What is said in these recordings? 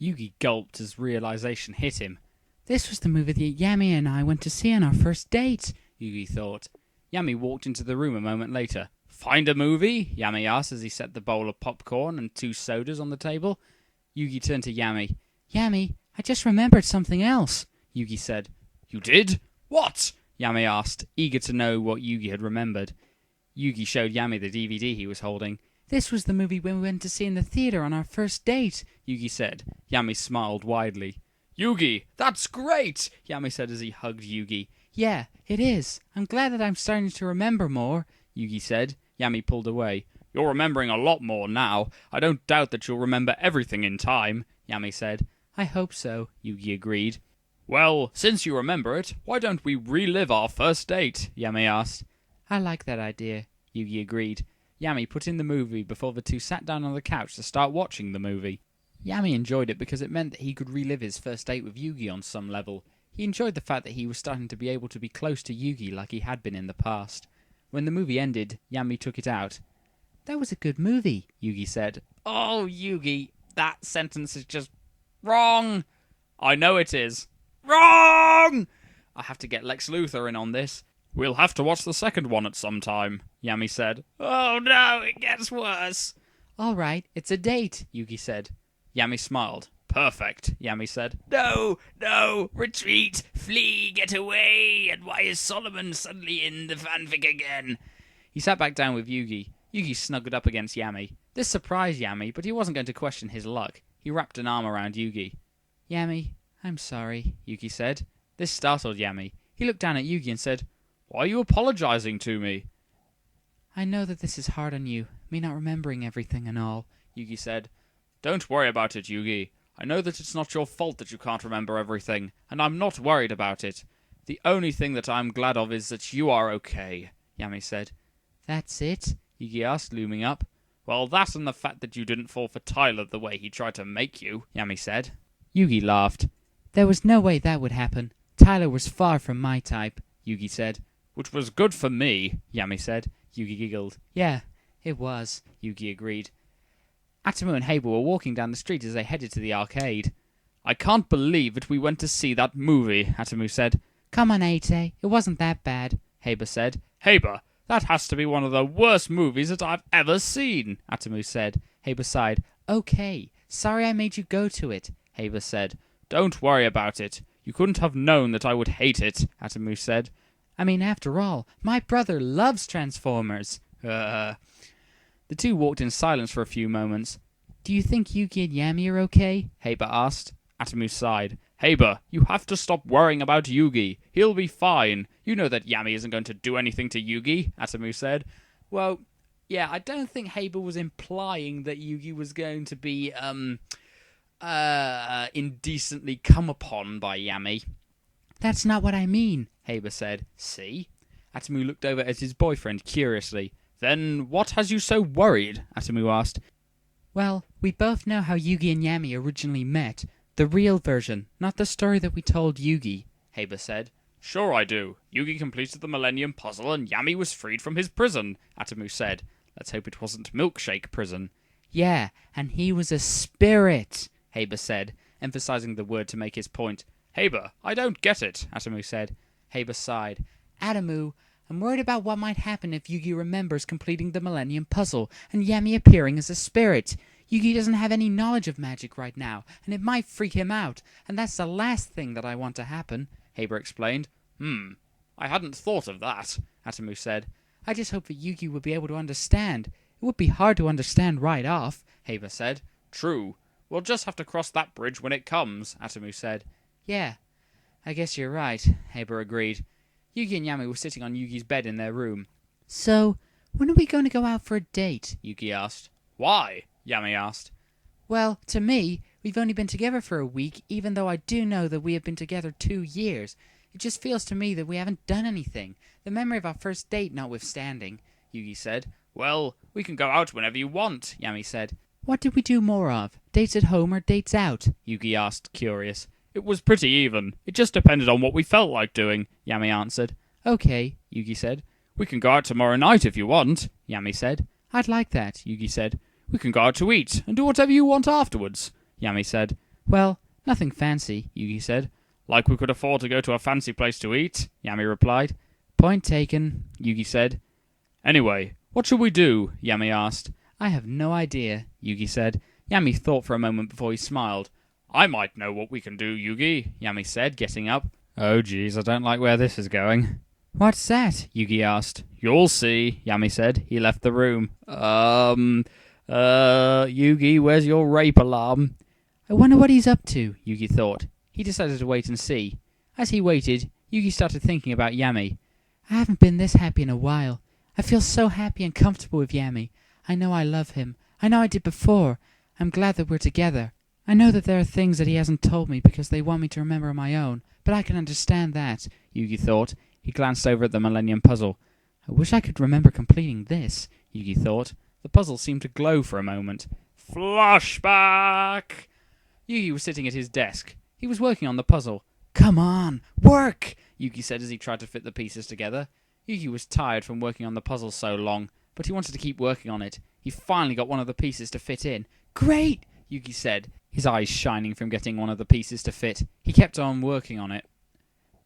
Yugi gulped as realization hit him. This was the movie that Yami and I went to see on our first date, Yugi thought. Yami walked into the room a moment later. Find a movie? Yami asked as he set the bowl of popcorn and 2 sodas on the table. Yugi turned to Yami. Yami, I just remembered something else, Yugi said. You did? What? Yami asked, eager to know what Yugi had remembered. Yugi showed Yami the DVD he was holding. This was the movie when we went to see in the theater on our first date, Yugi said. Yami smiled widely. Yugi, that's great, Yami said as he hugged Yugi. Yeah, it is. I'm glad that I'm starting to remember more, Yugi said. Yami pulled away. You're remembering a lot more now. I don't doubt that you'll remember everything in time, Yami said. I hope so, Yugi agreed. Well, since you remember it, why don't we relive our first date? Yami asked. I like that idea, Yugi agreed. Yami put in the movie before the two sat down on the couch to start watching the movie. Yami enjoyed it because it meant that he could relive his first date with Yugi on some level. He enjoyed the fact that he was starting to be able to be close to Yugi like he had been in the past. When the movie ended, Yami took it out. That was a good movie, Yugi said. Oh, Yugi, that sentence is just wrong. I know it is. Wrong! I have to get Lex Luthor in on this. We'll have to watch the second one at some time, Yami said. Oh no, it gets worse. All right, it's a date, Yugi said. Yami smiled. Perfect, Yami said. No, no, retreat, flee, get away, and why is Solomon suddenly in the fanfic again? He sat back down with Yugi. Yugi snuggled up against Yami. This surprised Yami, but he wasn't going to question his luck. He wrapped an arm around Yugi. Yami, I'm sorry, Yugi said. This startled Yami. He looked down at Yugi and said, Why are you apologizing to me? I know that this is hard on you, me not remembering everything and all, Yugi said. Don't worry about it, Yugi. I know that it's not your fault that you can't remember everything, and I'm not worried about it. The only thing that I'm glad of is that you are okay, Yami said. That's it? Yugi asked, looming up. Well, that and the fact that you didn't fall for Tyler the way he tried to make you, Yami said. Yugi laughed. There was no way that would happen. Tyler was far from my type, Yugi said. Which was good for me, Yami said. Yugi giggled. Yeah, it was, Yugi agreed. Atomu and Haber were walking down the street as they headed to the arcade. I can't believe that we went to see that movie, Atomu said. Come on, Ate, it wasn't that bad, Haber said. Haber, that has to be one of the worst movies that I've ever seen, Atomu said. Haber sighed. Okay, sorry I made you go to it, Haber said. Don't worry about it. You couldn't have known that I would hate it, Atomu said. I mean, after all, my brother loves Transformers. The two walked in silence for a few moments. Do you think Yugi and Yami are okay? Haber asked. Atomu sighed. Haber, you have to stop worrying about Yugi. He'll be fine. You know that Yami isn't going to do anything to Yugi, Atomu said. Well, yeah, I don't think Haber was implying that Yugi was going to be, indecently come upon by Yami. That's not what I mean, Haber said. See? Atomu looked over at his boyfriend curiously. Then what has you so worried? Atomu asked. Well, we both know how Yugi and Yami originally met. The real version, not the story that we told Yugi, Haber said. Sure I do. Yugi completed the Millennium Puzzle and Yami was freed from his prison, Atomu said. Let's hope it wasn't Milkshake Prison. Yeah, and he was a spirit, Haber said, emphasizing the word to make his point. Haber, I don't get it, Atomu said. Haber sighed. Atomu, I'm worried about what might happen if Yugi remembers completing the Millennium Puzzle and Yami appearing as a spirit. Yugi doesn't have any knowledge of magic right now, and it might freak him out, and that's the last thing that I want to happen, Haber explained. I hadn't thought of that, Atomu said. I just hope that Yugi will be able to understand. It would be hard to understand right off, Haber said. True. We'll just have to cross that bridge when it comes, Atomu said. Yeah, I guess you're right, Haber agreed. Yugi and Yami were sitting on Yugi's bed in their room. So, when are we going to go out for a date? Yugi asked. Why? Yami asked. Well, to me, we've only been together for a week, even though I do know that we have been together 2 years. It just feels to me that we haven't done anything, the memory of our first date notwithstanding, Yugi said. Well, we can go out whenever you want, Yami said. What did we do more of? Dates at home or dates out? Yugi asked, curious. It was pretty even. It just depended on what we felt like doing, Yami answered. Okay, Yugi said. We can go out tomorrow night if you want, Yami said. I'd like that, Yugi said. We can go out to eat and do whatever you want afterwards, Yami said. Well, nothing fancy, Yugi said. Like we could afford to go to a fancy place to eat, Yami replied. Point taken, Yugi said. Anyway, what should we do? Yami asked. I have no idea, Yugi said. Yami thought for a moment before he smiled. I might know what we can do, Yugi, Yami said, getting up. Oh geez, I don't like where this is going. What's that? Yugi asked. You'll see, Yami said. He left the room. Yugi, where's your rape alarm? I wonder what he's up to, Yugi thought. He decided to wait and see. As he waited, Yugi started thinking about Yami. I haven't been this happy in a while. I feel so happy and comfortable with Yami. I know I love him. I know I did before. I'm glad that we're together. I know that there are things that he hasn't told me because they want me to remember on my own, but I can understand that, Yugi thought. He glanced over at the Millennium Puzzle. I wish I could remember completing this, Yugi thought. The puzzle seemed to glow for a moment. Flashback! Yugi was sitting at his desk. He was working on the puzzle. Come on, work! Yugi said as he tried to fit the pieces together. Yugi was tired from working on the puzzle so long, but he wanted to keep working on it. He finally got one of the pieces to fit in. Great! Yugi said, his eyes shining from getting one of the pieces to fit. He kept on working on it.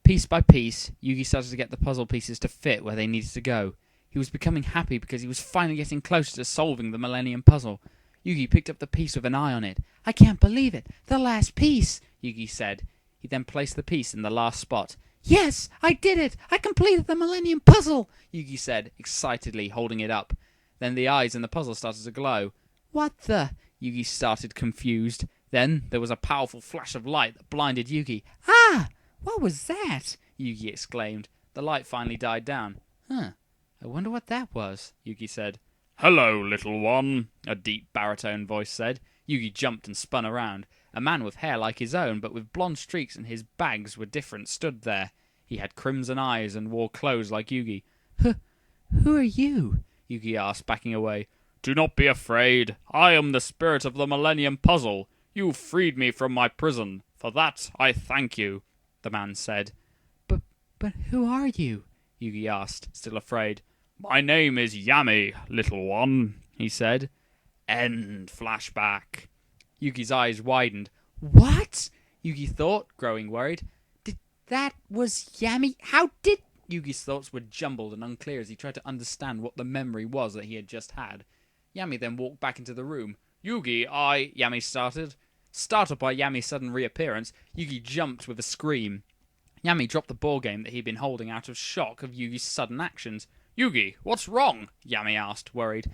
Piece by piece, Yugi started to get the puzzle pieces to fit where they needed to go. He was becoming happy because he was finally getting closer to solving the Millennium Puzzle. Yugi picked up the piece with an eye on it. I can't believe it! The last piece! Yugi said. He then placed the piece in the last spot. Yes! I did it! I completed the Millennium Puzzle! Yugi said, excitedly, holding it up. Then the eyes in the puzzle started to glow. What the? Yugi started, confused. Then there was a powerful flash of light that blinded Yugi. Ah! What was that? Yugi exclaimed. The light finally died down. Huh. I wonder what that was, Yugi said. Hello, little one, a deep baritone voice said. Yugi jumped and spun around. A man with hair like his own, but with blonde streaks and his bags were different, stood there. He had crimson eyes and wore clothes like Yugi. Who are you? Yugi asked, backing away. Do not be afraid. I am the spirit of the Millennium Puzzle. You freed me from my prison. For that, I thank you, the man said. But who are you? Yugi asked, still afraid. My name is Yami, little one, he said. End flashback. Yugi's eyes widened. What? Yugi thought, growing worried. That was Yami? How did... Yugi's thoughts were jumbled and unclear as he tried to understand what the memory was that he had just had. Yami then walked back into the room. Yugi, Yami started. Startled by Yami's sudden reappearance, Yugi jumped with a scream. Yami dropped the ball game that he'd been holding out of shock of Yugi's sudden actions. Yugi, what's wrong? Yami asked, worried.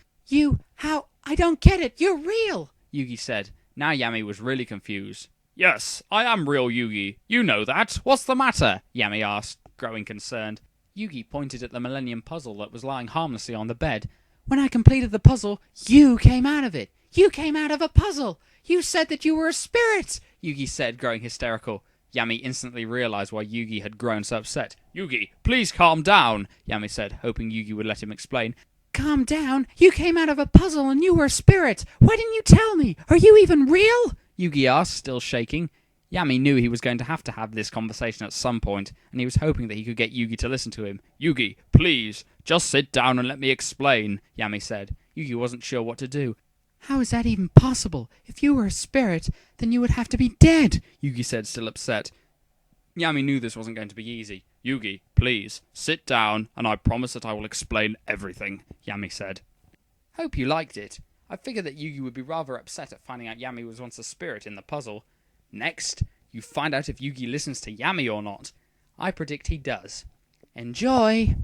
How? I don't get it. You're real, Yugi said. Now Yami was really confused. Yes, I am real, Yugi. You know that. What's the matter? Yami asked, growing concerned. Yugi pointed at the Millennium Puzzle that was lying harmlessly on the bed. When I completed the puzzle, you came out of it. You came out of a puzzle. You said that you were a spirit, Yugi said, growing hysterical. Yami instantly realized why Yugi had grown so upset. Yugi, please calm down, Yami said, hoping Yugi would let him explain. Calm down? You came out of a puzzle and you were a spirit. Why didn't you tell me? Are you even real? Yugi asked, still shaking. Yami knew he was going to have this conversation at some point, and he was hoping that he could get Yugi to listen to him. Yugi, please, just sit down and let me explain, Yami said. Yugi wasn't sure what to do. How is that even possible? If you were a spirit, then you would have to be dead, Yugi said, still upset. Yami knew this wasn't going to be easy. Yugi, please, sit down, and I promise that I will explain everything, Yami said. Hope you liked it. I figured that Yugi would be rather upset at finding out Yami was once a spirit in the puzzle. Next, you find out if Yugi listens to Yami or not. I predict he does. Enjoy!